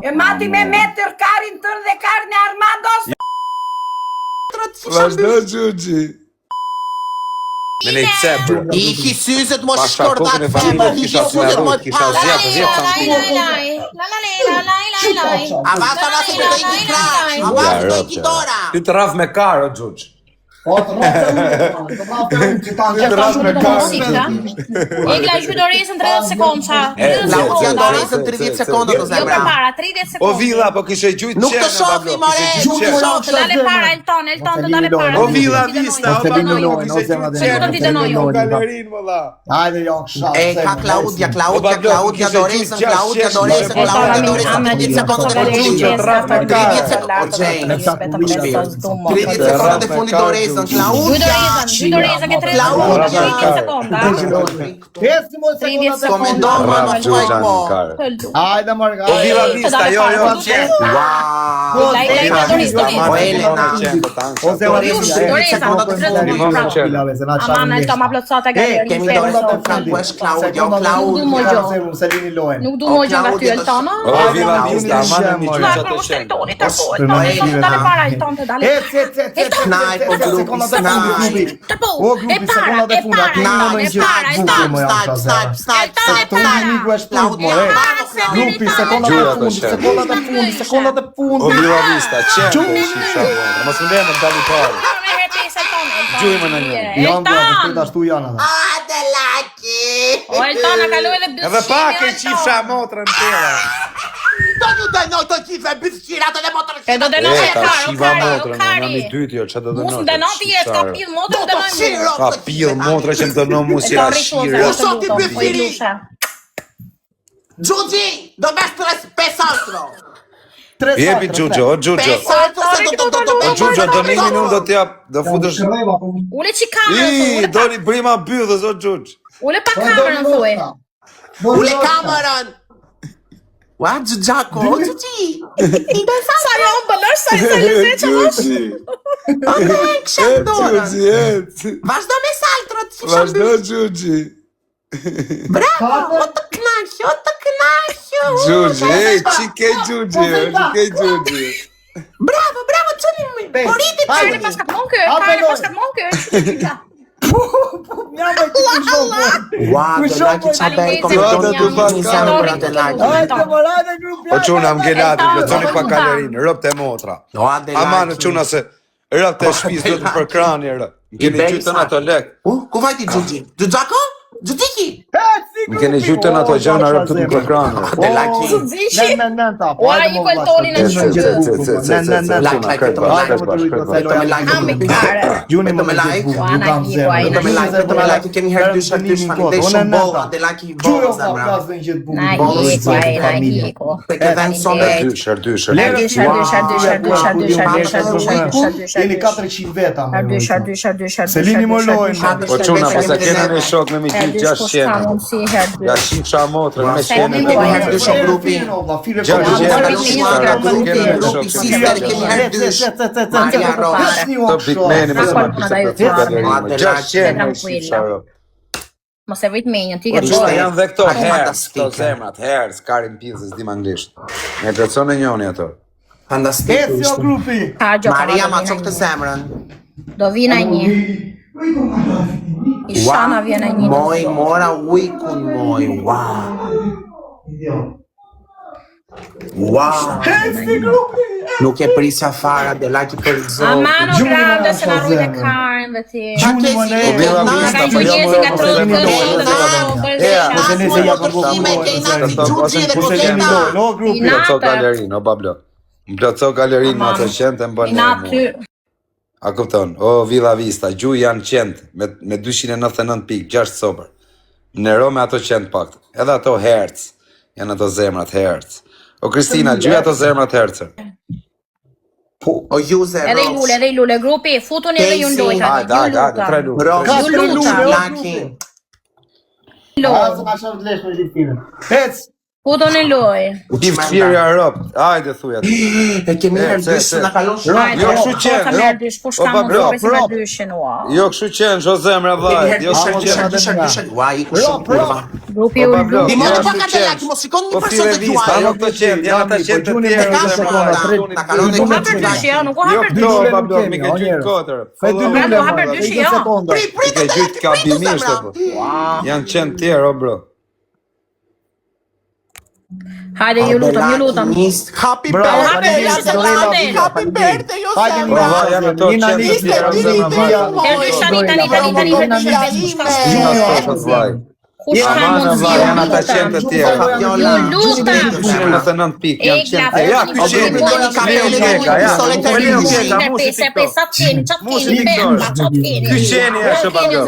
E mati me metër karin tër dhe karin e Armandos. Vazhdo Gjuxhi. Me nej cebër. I syzet mos Pasha shkordat kokën e femër, familjes i kisha syzet zjarë, mos kisha zjarë 10 cm. A basta la se do i crash, a basta do i kitora. Ti të rraf me karë, o Gjuxh. Po, të rrafë me Egla gjydoresën 30 sekondë. Klaudia Doresën 30 sekonda të Jo zemra. përpara, 30 O sekondë. Villa, po kishe gjujt Nuk të qenë, shofi, bablo, more, kishe nuk gjujt të qenë. shofi. Dale para, Elton të dale para. O Villa Vista, o bablo, jo. kishe gjujt qenë. Ti dënoj jo. Galerin, molla. Hajde, jo, kësha. E ka Klaudia Doresën, Klaudia Doresën, 30 sekonda dhe fundit. 30 sekonda dhe fundit Doresën, Gjydoreza ke 30 sekonda. Komendon ma në fuaj po. Hajde, Marga. O Villa Vista, jo, qenë. Wow. O Elena. O zemra dhe Aman, Elton ma plotësat e galerin. Kemi Doresën Frankuesh, Klaudia, Nuk du më gjë nga ty, Elton. O Villa Vista, aman në një gjujt atë qenë. Dale para, Elton të dale. Knaj, po grupi, snaj. O grupi, sekonda dhe funda. Grupi, sekonda dhe fund. O Villa Vista, qenë, shifra vondra. Mos më lejmë të dali parë. Gjujme në një. Janë dhe vështet ashtu janë ata. Ate laki. O, Elton, a kaloj edhe bësqimi. Edhe pak e qifra motra në tjera. Do ju dënoj të qife bësqirat edhe motorë. E do dënoj e Ka kari, shiva o motra, në kari. një dytë jo, që do Mus dënoj. më dënon ti e s'ka pil motra, Do të dënoj mu. shiro. Ka pil motra që më dënon mu si ashira. Gjuxhi, do vesh 5 altro. Jepi Gjuxho, o Gjuxho. 5 altro se do O Gjuxho, do një minutë do t'jap, do futesh. Ule që kamerën, Doni brima byllës, o Gjuxh. ule pa kamerën, thuj. Ule kamerën. Ua, Gjuxhako, o Gjuxhi. Sa jo më bëllër, sa i lëze që mosh. Ome, këshem dorën. Gjuxhi, Vazhdo me saltro të kisha vazhdo Gjuxhi. Bravo, o të knaqë, o të knaqë. Gjuxhi, qike Gjuxhi. Bravo, qëni më. Poriti Kare qëni. pas ka të monkë, kare pas ka të monkë. Ua, do laki qa bej O quna më gelati, plëconi pa kalerinë, rëp të motra. Ama në quna se rëp të shpis do të për krani rëp. Më keni gjytën ato lek. Ku vajti Gjuxhi? Gjuxhako? Gjuxhi? Më keni gjytën ato gjana rëp të për krani. Ate laki. Ua, i ku Eltonin e shumë. Ami kare. Gjuni Vetëm më like. like. Vetëm me like, kemi herë dy shak falendej shumë bolla, ate laki bolla zemra. Na hiku. Te ke vend sonë. Dyshër. Jeni 400 veta. Se lini më lojnë. O quna, pas e kena një shok me mi gjithë 600. Ja shifra motrën me qene. Kemi herë dy shumë grupi. Grupi sister, kemi herë dy shumë. Maria Rosh. Të pikmeni më së marrë pisa për të galerinë. 600 me shifra rëp. Mos e vrit menjën, ti O ke quna, bërë. janë dhe këto Ate herës, fantastike. këto zemrat, herës, karin pizës, dim anglisht. Me plëcon e njoni ato. Fantastik. Eci o grupi. Maria ma qok të zemrën. Do vina një. I shana vjena një. Moj, mora ujkun moj. Wow. Wow. Nuk e prisja fara, de laki për zotë. Amano grande se na rrujt e karën dhe ti. O Villa Vista, Ka gjojesi nga No grupi. Plëco galerinë, o bablo. Më plëco galerinë me ato qente më bënë Na mu. ty. A kupton, o Villa Vista, gjuj janë qente me 299 pikë, 6 sobër. Nero me ato qente pakt. Edhe ato herc, janë ato zemrat herc. O Kristina, gjuj ato zemrat hercër. O Juze, Edhe i lule, grupi, futun edhe ju në lojta. Hajde, 3 lutë. Rosh, Ju luta. Laki. Asë ma shumë të lesh me gjithë filmin. Ec! Ku do në loj? Pift firja rop. Hajde thuja. E kemi herë dyshë na kalon shumë. Jo kështu qenë. Ka merë dysh, po shka më të me dyshin, ua. Jo kështu qenë, sho zemra vllaj. Jo kështu qenë. Dyshë. Ua, i ku shumë kurva. Grupi u lu. Di mos pa Cadillac, mos shikon një person të juaj. Jo këto qenë, janë ata qenë të tjerë. Na kalon Nuk hapër dyshi, ja, nuk u Jo hapër këto, dyshi. Pablo, mi ke gjyt kotër. Nuk hapër dyshi, ja. Mi ke gjyt kabimisht apo. Janë qenë tjerë, o bro. Hajde, ju lutam. Happy Bravo, birthday, happy birthday, jo Hajde, zemra. Janë ato qenë të tjerë, o zemra vllaj. Kush ka mundësi? Janë ata qenë të tjerë. Ju lutam. 99 pikë, janë qenë të tjerë. Ja, ky qenë. Ky qeni është Pablo.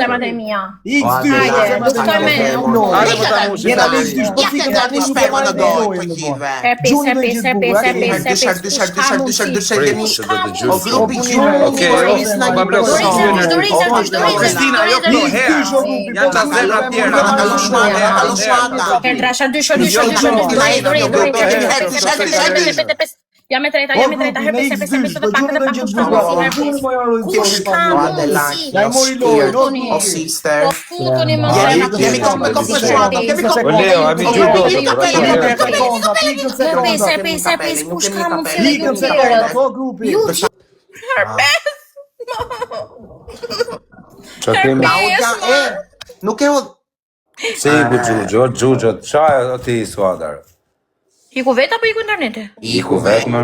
Ja me treta, herpes, kush ka mundësi? Ja i mori lojën, O sister. Po futuni më Jemi kopë shuata, kemi kopë. O Leo, a mi gjudo. Herpes, kush ka mundësi me ju tjerët? Ju herpes! Qa kemi? Nuk e o... Se i ku Gjuxho, qaj o ti i suadar? Iku vet apo iku interneti? Iku vetë më.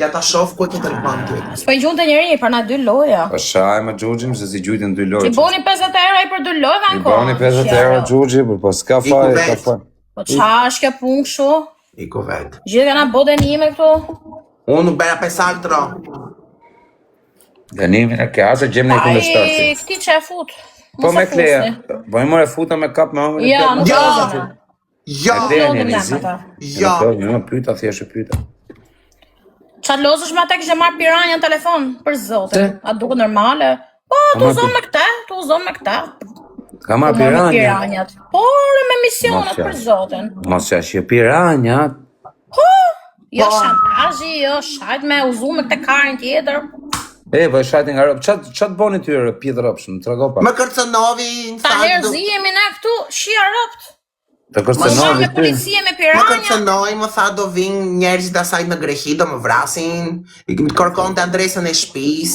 Ja ta shof ku e ke telefon ty. S'po i gjunte njëri për na 2 loja. Po shaj më Gjuxhim se si gjujtin 2 lojë. Ti boni 50 euro i për 2 lojë I boni 50 euro Gjuxhi, po s'ka fare, ka fare. Po qa është kjo punë kështu? Iko vet. Gjithë kanë bodën ime këtu? Unë nuk bera 5 altro. Dënimin e ke asë gjemë në i kundështarësi. Ai, këti që e fut. Po me kleja. Po i more futa me kap me homën e Ja, nuk Ja. do. Ja. Deni një zi. Ja. Një pyta, thjesht pyta. Qa lozësh me ata kishe marrë piranja në telefon? Për zotin. A duke normale? Po, tu uzon me këta. Ka marrë piranja. Por me misionet për zotin. Mos që është piranja. Jo shantazhi, jo shajt me uzu me këtë karin tjetër. Po e shajti nga ropë. Qa të boni tyre pjetë ropshëm? Të rego pa. Më kërcënovi në Ta herzijemi ne këtu, shia ropt. Të Më kërcenovi me ty. policie me Më piranja. kërcënoj, më tha do vinë njerëzit asaj në grehi, do më vrasin. I kërkon të adresën e shpis.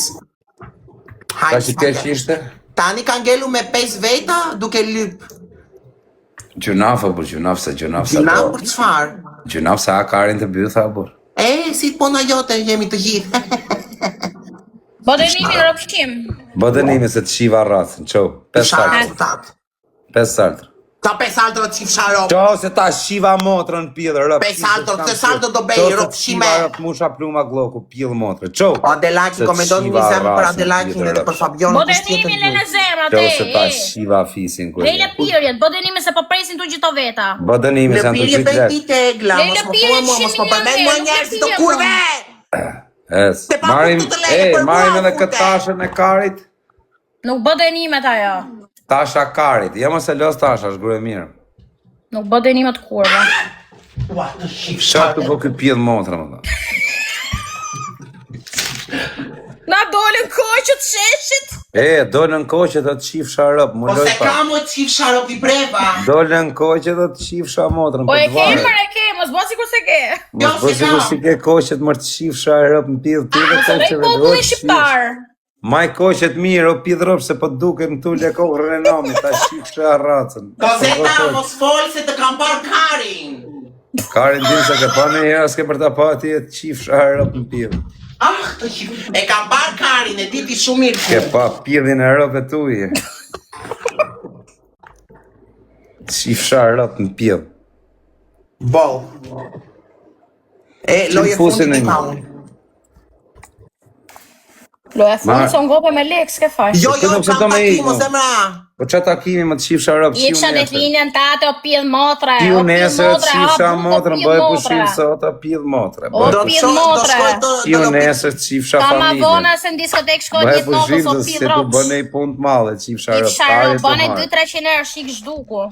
Ka që keq ishte? Tani ka ngelu me 5 veta duke lyp. Gjunaf, o bur, gjunaf se gjunaf sa Gjuna to. për çfarë? Gjunaf sa karin të bytha, o bur. Si të pona jote jemi të gjithë. Bodenimi ropshim. Bëdënimi se të shiva rrasën, qo. 5 sartër. 5 sartër. Ta 5 altro të qif sharop. Qo se ta shiva motrën pjedhë, rëp. 5 altro, të saldo do bej, rëp shime. Qo se shiva musha pluma gloku, pjedhë motrë, qo. Adelaki, komendon një zemë për Adelakin edhe për Fabion. Bodenimi lele zemra, Qo se ta shiva fisin kërë. Lele pirjet, bodenimi se po presin të gjitho veta. Bëdënimi Në se në të pirje gjithë bëj letë. ti tegla, mos më thua mua, mos më përmen mua njerëzit të kurve! Es, Te pa marim, kuptu të lejë për marim mua, edhe fute. këtë tashën e karit. Nuk bodenimet ajo. Tasha karit, ja mos e los tasha, është gure mirë. Nuk bodenimet kurva. Ua, të shif Shatë të po këtë pjedhë motrë, më da. Na dolin koqët sheshit. Dolën koqe të të qif sharëp, më Po loj se pa. ka mu të qif sharop i breva. Dolën koqe të të qif shamotrën, Po për e të ke, varë. për e ke, mos bo sikur se ke. Jo, Mos po se sikur ka. si ke koqet më të qif sharëp në pjedhë ty dhe Mos e rej koqeve. populli shqiptar. Maj koqet mirë, o pjedhë ropë se po duke më tullë e kohërën e nami, ta qif sharëcën. Po se ta mos fol se të kam par karin. Karin din se ke pa me herë, s'ke për ta pa ti e të qif sharëp në pjedhë. Të shif. E kam par karin, e diti shumë mirë. Ke pa pjedhin e rëve të uje. Qif sharëp në pjedhë. Bol. Loje fusin fundit e e një. ka unë. Loja fundi son gope me lek, s'ke fash. Jo, nuk se kam do me takim, ikë, o zemra. Po që takimi më të qif sharëp, I kisha dhe linjen tate o pjedh motre. Ju nesër të qif shamotrën, bëj pushim sot o pjedh motre. O Do pjedh shkoj motre. Ju nesër të qif Ka ma familje. vona se në diskotek shkoj Bëj ditë notës pushim o se pjedh tu rops. bënej punë të madhe, qif I sharëp. fsharo, bane 2-300 euro shik zhduku.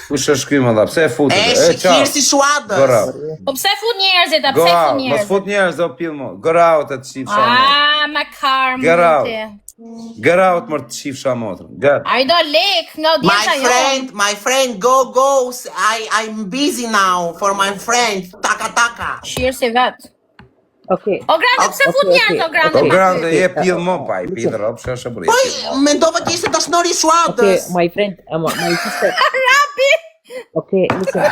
Kush është ky më dha? Pse e futet? Shikir si shuadës. Po pse fut njerëzit, a Go pse fut out, mos njerëzit? fut njerëz do pill mo. Go out të shifsha. Me karmë. Get out. ti. Get out më të shifsha motrën. Get. Ai do lek nga audienca jo. My friend, go. I'm busy now for my friend. Taka. Shirë si vet. Okay. O grande, pse fut njerëz o grande? O grande je pill mo pa, i pill rop, ç'është bëri. Po, mendova që ishte dashnori i Okay, shuadës. my friend, my sister. Rapi! Okay, listen.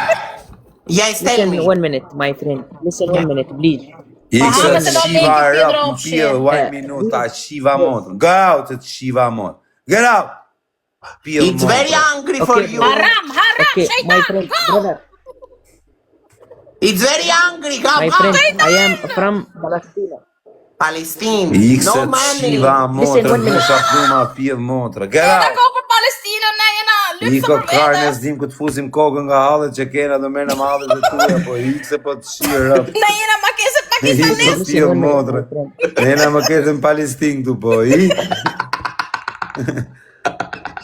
Yes, tell Listen me. 1 minute, my friend. Listen 1 minute, please. Ikse se do shiva leki ti rap, dropshi. pill, 1 minuta, shiva motrën. Go out të shiva motrën. Get out. Pill It's very angry for Okay. you. Haram, Okay, my shejtan, friend, go! brother. It's very angry. My Come friend, on. I am from Palestine. Palestine. Ikse No të money. shiva motrën, Listen, musha pluma pill motrën. Get Ata out. ko për Palestinën, ne jena I lypsë ko për karën e vete. s'dim ku të fusim kokën nga hallet që kena do merrna me hallet e tuja, po ikse po të shirë rap. Ne jena makese I pakistanisë. ko pill motrën. Nena më ketë në Palestinë këtu po, i?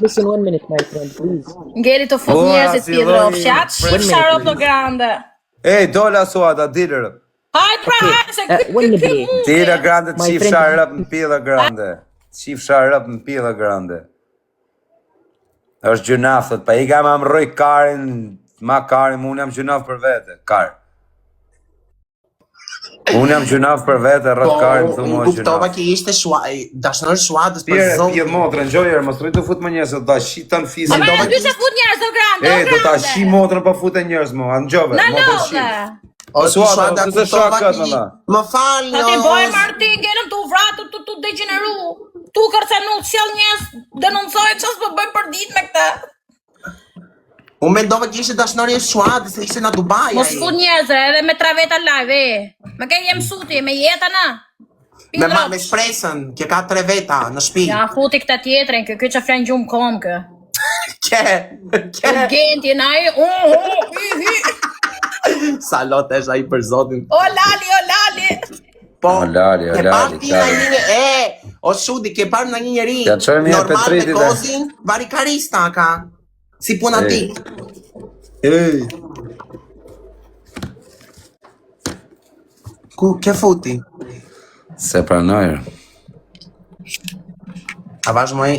Listen 1 minute, my friend, please. Ngeri të fut Ora, njerëzit si pidro, lloj- fshat, shif sharop do grande. Ej, dola suada, dilër. Hajt pra, hajt se one minute. Tira grande, My qif friend- sharëp në pilla grande. Qif sharëp në pilla grande. është gjunafët, pa i kam amroj karin, unë jam gjunaf për vete, kar. Unë jam gjunaf për vete, rrët karin, të mua Kuptova gjunaf. që ishte dashnor shuadës për Pire, zonë. pje motrën, gjojër, mos rritë të fut më njësë, do ta shi të në fisë. Ma e dy se fut njerëz do grande, E, do ta shi motrën pa fut e njërës mo, anë gjove, Na motrën shi. lodhe. O Suada, shuada ku se kuptova shaka, që mëlla? më falni. Ati bojë marti, ngelëm të uvratë, të degeneru. Tu kërcenu, qëll njerëz, denoncoj, qës po bëjmë për dit me këta. Unë mendova që ishte dashnori e shuadës, se ishte në Dubai. Mos fut njerëz, edhe me traveta live, e. Me ke jem suti, me jeta na. Me shpresën, që ka 3 veta në shtëpi. Ja, futi këta tjetrin, kjo që fren gjumë kom, kë. Ke. Genti, na i, Sa lot është ai për zotin. o lali. Po, O lali, ke parë ti në një o shudi, ke parë në një njeri Ja, çojmë një normal me Petritit, e. kozin, barikarista ka. Si puna Ej. ti. Ku, ke futi? Se pranojër. A vash moj,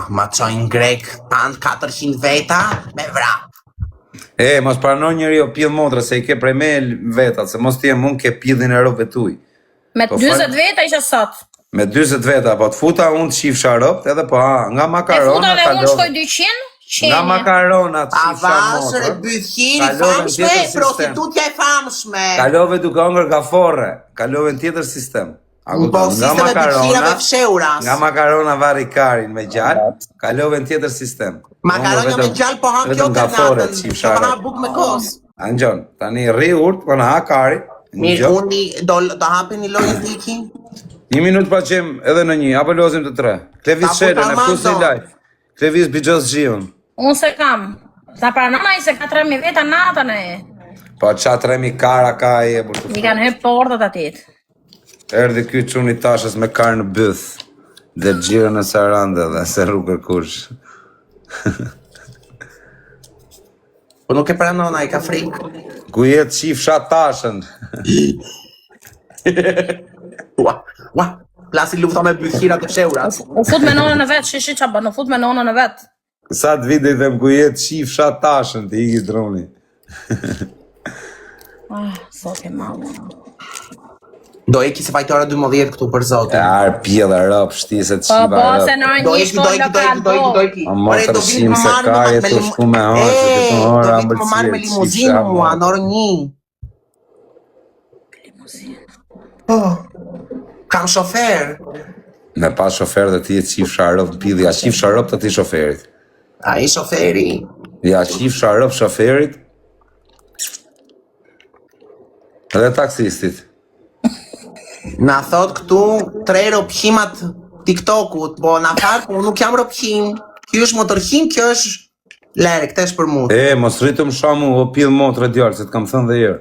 ma qojnë grek, tanë 400 veta, me vrap. E, mos pranoj njëri o pill motra, se i ke prej me vetat, se mos t'jem unë ke pillin e robe tuj. Me Po, 20 veta isha sot. Me 40 veta, po t'futa unë t'shifsha ropt, edhe po, nga E makarona, futa dhe unë shkoj 200, nga qenje. makarona A t'shifsha vashër e motra. bythjiri Kalove në famshme, tjetër sistem. prostitutja e famshme. Kalove duke ongër gafore, kalove në tjetër sistem. A Po, kupton? sisteme bythjirave fsheuras. nga makarona vari karin me gjallë, kalove në tjetër sistem. Makaronja me gjallë po ha kjo vetëm gafore tërnatën, t'shifsha po ha ropt. buk me kos. Angjon, tani rri urt, po në ha karin, Mirë, ngjo. unë do hapi një lojë tiki. Një minut pa qem edhe në një, apo lozim të 3. Klevis Ta Shelen, futa e fusi Armando. live. Klevis Bijos Gjion. Unë se kam. Ta pranona i se ka 3.000 veta natën e. Pa qa 3.000 kara ka e burë të I kanë hep portat atit. Erdi ky quni tashës me karë në bëth. Dhe gjirën e Sarande dhe se rrugër kush. Po nuk e pranona, i ka frikë. Ku jetë qifsha tashën. Ua, plasi lufta me bythjirat e fsheuras. U fut me nonën e vetë, shishi qa bën, u fut me nonën e vetë. Sa të vide i them ku jetë qifsha tashën, të i droni. Sot e malë. Do eki se fajtore 12 këtu për E zotin. arë pjellë rëp, shtiset Po, qiva bo, se rëp. në Do një eki, do shkoj eki, do lokal, eki, do eki, do eki. A motër shim se ka jetë të shku me hërë, që të të hërë Do vitë më marrë me limuzinë mua, në orë 1. Oh, kam shofer. Me pas shofer dhe ti e qifsha rëp në pili, a qifsha rëp të ti shoferit. A i shoferi. Ja qifsha rëp shoferit. Edhe taksistit. Na thot këtu 3 ropqimat TikTokut, po na farë, po nuk jam ropqim. Kjo është motorqim, kjo është lere, këtë është për mu. E, mos rritëm shamu, o pil motre djallë, se të kam thënë dhe jërë.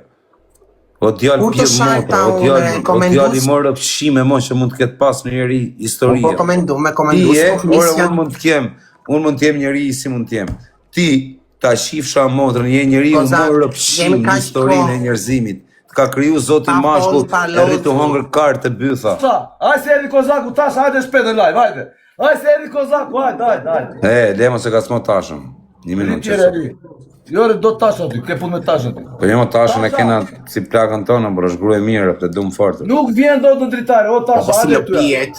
O djallë Kur të pil shajta motre, unë, o djallë i morë pëshime mo që mund të ketë pas në njëri Po historie. me komendu, Ti e, s'po ore, fnisja. unë mund të jem njëri si mund të jem. ti ta shifsha motrën, je njeriu Kozak, më rrëpshim jemi në kaq historinë kohë. e njerëzimit. Të ka kriju Zoti Pa mashkull, pol, pa e rritë të lodhur. hongër kartë të bytha. Hajde se erdhi Kozaku tash, hajde shpejt në live, hajde. Hajde se erdhi Kozaku, hajde. Lemo se ka s'mo tashëm. Një minutë që Tjere, Jore do tash aty, ke punë me tash aty. Po jemo tashën e kena si plakën tonë, por është grua e mirë, të dumë fortë. Nuk vjen dot në dritare, o tash, Po si hajde në ty. pijet.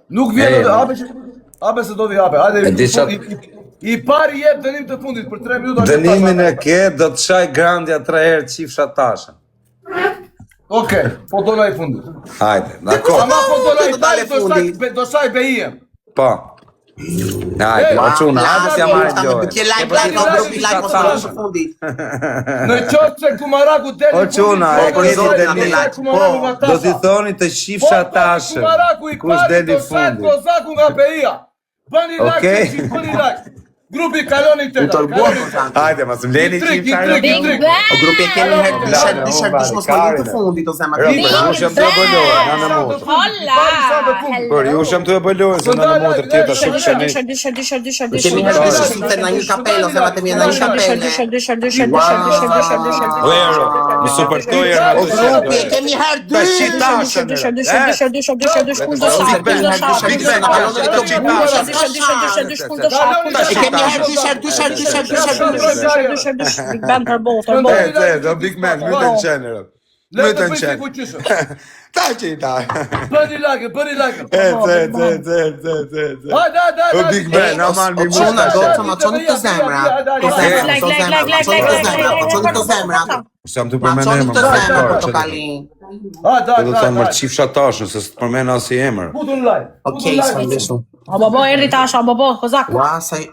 Nuk vjen dot, hape se do vi hape. E di çat- Hajde. I pari jep dënim të fundit për 3 minuta. Dënimin e ke, do të shaj grandja 3 herë qifsha tashën. Okej, po do laj fundit. Hajde, dakor. Ama po do laj Do dale fundit. do shaj bejem. Po. Hajde, o quna, hajde si amarin Të gjojë. tje like në grupi, like mos të në fundit. Në qoftë se Kumaraku deli O quna, e po, keni zotin, dënim. like, Do t'i thoni të qifsha tashën. Kush deli fundit. Kozaku nga beja. Bëni Okej. like, bëni like. Grupi kaloni U tëta. tërbuar, Kozak. Hajde, mas më leni Trik, qifsha trik, Big trik. Bang! O grupi e kemi herë dysher mos më të fundit, o zemra. Jo, për ju shem të e bëllohen, në në motër. Hola! Për ju shem të e bëllohen, se në në motër tjeta shumë shemi. Kemi herë dysher si të në një kapel, o zemra të mje në një kapel. Vero, më supërtoj e O në të grupi e shemë. kemi herë Ta dysher. qitashën, E kemi herë dysher. Big Bang tërbol. Do Big Man, mytën qenë. Mytën qenë. Ta qita. Bëni like, bëni like. E. O Big Man, aman mi Quna, mushta do qenë. të ma qoni të zemra. Të zemra. Sam të Ma qoni përmenem, të zemra, më portokalli. Hajde, do të thonë mërë qifsha tashën, se së të përmena si emër. Putun like. Okej, s'më besu. O babo, erdi tash, o babo, Kozak. Ua, sa i...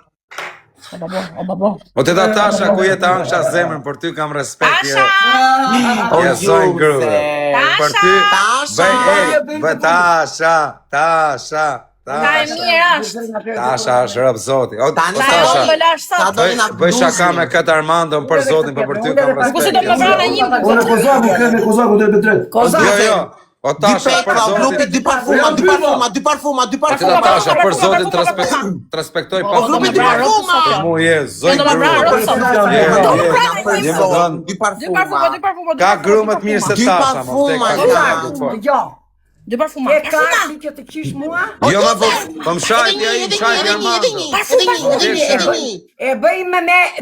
O babo. O të ta tasha ku jetë angsha zemër, për ty kam respekt. Tasha! Ja, sojnë grëve. Për ty, Tasha! bëj tasha. Ka e mirë është. Tasha është rëbë zoti. O Tani, Ka e tasha, onë bëlash Ta sot. dojnë bëj shaka me këtë Armandon për zotin, për ty kam Ku si do më respekt. vrana një Ore Kozaku, kemi Kozaku dhe betret. Jo, o Dy tasha për pekra, grupi, zotin. dy parfuma. Të ta tasha për zotin të respektoj O pa grupi, dy parfuma. mu je, zoj Do më vrana grua. rëtë sot. Dy parfuma. Ka grumët mirë se Dy tasha, mos te parfuma, ka ja. grumët. Jo, Dy parfuma. e karti që të qish mua, Jo, ma po më shajti ai, më shajti Armando. e bëj me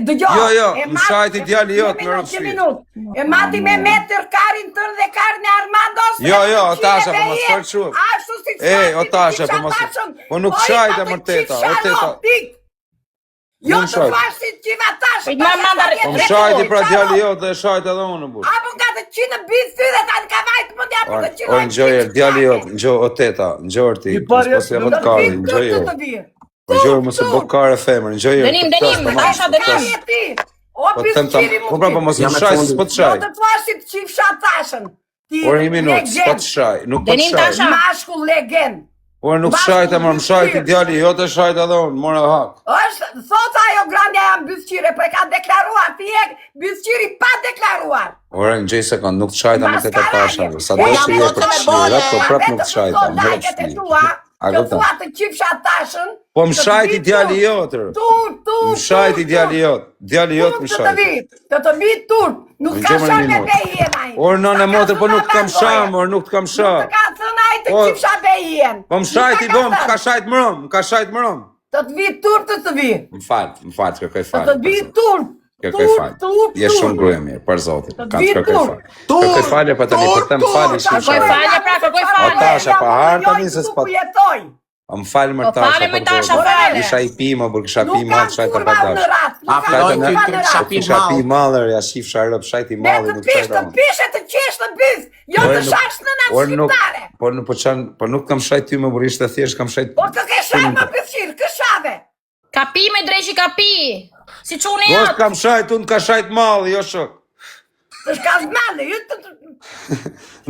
dëgjo. Jo, e më mati- shajti djali jot me Një rëpshpi. minut. E mati me metër karin tër dhe karin e Armandos. Jo, dhe o përqine tasha, po dhe mos jetë. fol kështu. Ashtu si O tasha, po mos. Po nuk shajte më teta, o teta. Jo Nuk të shajte. fashit qiva tasha. Po ma mandar- Po më shajti pra djali jot dhe shajti edhe unë burr. Apo nga të qinë bitë ty dhe ta në ka vajtë më dja për të qinë. O nxojer, djali jot, nxo o teta, nxor ti. I pari Mos po është- të karin, nxojer. Nxojer mos e bë kare femër, nxojer. Dënim, tasha dënim. O Po them tam, pisqiri po pra po mos më Jam e shaj, fundit. s'po të Jo shaj. të fashit qifsha tashën. Ti Por një minutë, legend, s'po të shaj, nuk po të Denim shaj. tasha. Mashkull legend. Por nuk shajte, më shajti djali jot e shajt edhe unë, mora hak. Është, thot ajo grandja jam bysqire, po e ka deklaruar, ti e bysqiri pa deklaruar. Ore, në gjej sekund, nuk të shajta me teta tasha. Sa do E që jam je gotë për me këshire, bole. po prap nuk të shajta. Vetëm Më të rëpsh e një. tua, A që kupton? thua të qifsha tashën. Po më shajti djali jotër. Më shajti djali jot. Djali jot më shajti. Të të vi turp, nuk Në ka gjemër shon një me minutë. bejjen ai. Orë nënë motër, po nuk të kam sham, orë nuk të kam Nuk sham. të ka thënë ai të Po, qifsha bejjen. Po më shajti bom, ka shajt mërëm, ka shajt mërëm. Të të vi turp të vi. Më falë, kërkoj Të falë. të vi turp. Kërkoj falë. Je shumë gruja mirë, për zotit. Të Ka vi të kërkoj turp. falë. Kërkoj falje, po tani, po të më falë i Kërkoj shqipshare. falje, pra, kërkoj O falje. tasha, pa harë tani se s'pat. Jetoj. O më falë më Po tasha, falem me për tasha, zotit. falem. Isha i pi, më bërë kisha pi Nuk malë, kam shajta kurva pa në dash. rat. A, Nuk kam filloj kurva ty në të rat. shapi Kisha pi malë. malër, ja shifsha rëp, shajti Me malë, të nuk pish, shajta të unë. pish e të qesh të byth. Jo Ore, të nuk- shash në natë Por nuk, shqiptare. por nuk kam shajt ty më bërë, ishte thjesht kam shajt. Po të ke shaj më pëthqirë, këshave. Kapi me dreqi kapi. Si quni Gos atë. kam shajt, unë ka shajt malë, jo shok. Të shka zmane, ju të...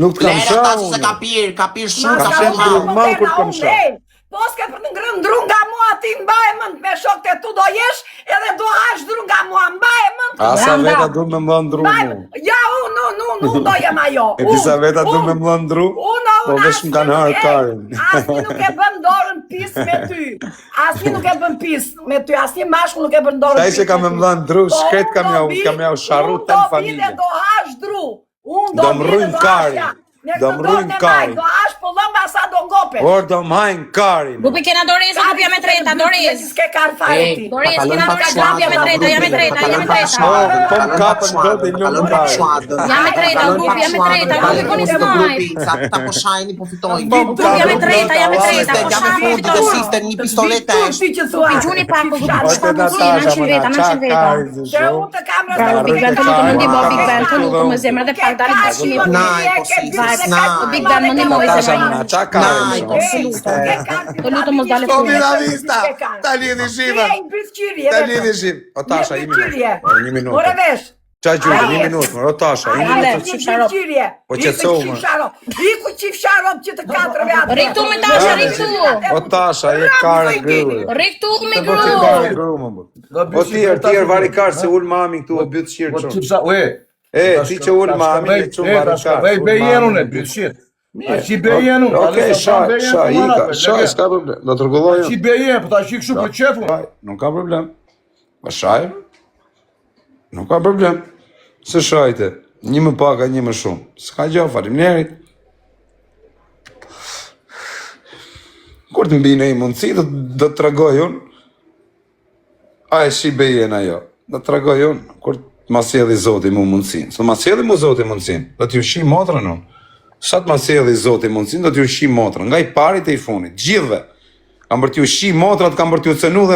Nuk të kam Lera shajt tasë se unë. kapir shumë, Ka ka shenë shumë drungë. malë. Mal kur kam shaj. Po s'ke për në ngrën drunga mua ti mbaj mend me shok të tu do jesh edhe do hash drunga mua mbaj mend. Asa veta du me më ndru mu. Ja unë do jem ajo. E disa veta du me më ndru. Unë Po vesh më kanë harë karin. Asni nuk e bën dorën pis me ty. Asnjë nuk e bën pis me ty, asnjë mashkull nuk e bën dorë. Ai që kam më dhënë dru, shkret kam jau sharru të në familje. Do hash dru. Unë Do më rrujnë kari. Do më rrujnë kari. Do hash po dhëmba sa do ngope. Por do m'hajnë kari. Gupi kena Doris, gupi jam e treta, Doris. S'ke kar fare ti. Doris, kena Doris, gupi jam e treta, jam e treta, jam e treta. Po më kapën do të lumë kari. Jam e treta, gupi jam e treta, gupi po nis majt. Ta po shajni po fitoj. Gupi jam e treta, po shajni po fitoj. Sister, një pistolet e Ti që thua. Gupi gjuni pak, gupi në qiveta. Se unë të kamra Bravo, Big Ben, të lutem më ndihmo Big Ben, të lutem më zemra dhe pak dalit dashimi. Big Ben më ndihmoj zemra. Qa kari më shumë. Të lutem mos dalet Po punë. Villa Vista, ta lidhi shivën. Ta lidhi shivën. O Tasha, një minutë. Ore vesh. Qa gjurë, një minutë, o Tasha, një minutë. Po qetësohu, më. Iku qif sharop që të katërve atë. Rik tu me Tasha, rik tu. O Tasha, je kare gru. Rik tu me Po ti gru. kare gru, më bërë. O tjerë vari karë se ullë mami këtu o bytë shirë Po shumë. çipsa, ue. Ti që ullë mami e qumë vari karë. Ej, bejenun e byshit. Shi bejenun. Okej, shaj, s'ka problem. Do të rgulloj Shi bejen, po ta shi kështu për qefun. Nuk ka problem. Pa shaj. Nuk ka problem. Se shajte. Një më paka, një më shumë. S'ka gjo, faleminderit. Kur të mbi në i mundësi, do të tregoj unë. A e shi bejen ajo. Do të tregoj unë. Kur të ma sjellë Zoti mu mundësin. Së ma sjellë mu Zoti mundësin. Do t'ju shi motrën unë. Sa të ma sjellë Zoti mundësin, do t'ju shi motrën. Nga i parit e i funit. Gjithve. Kam për t'ju shi motrat, kam për t'ju cënu dhe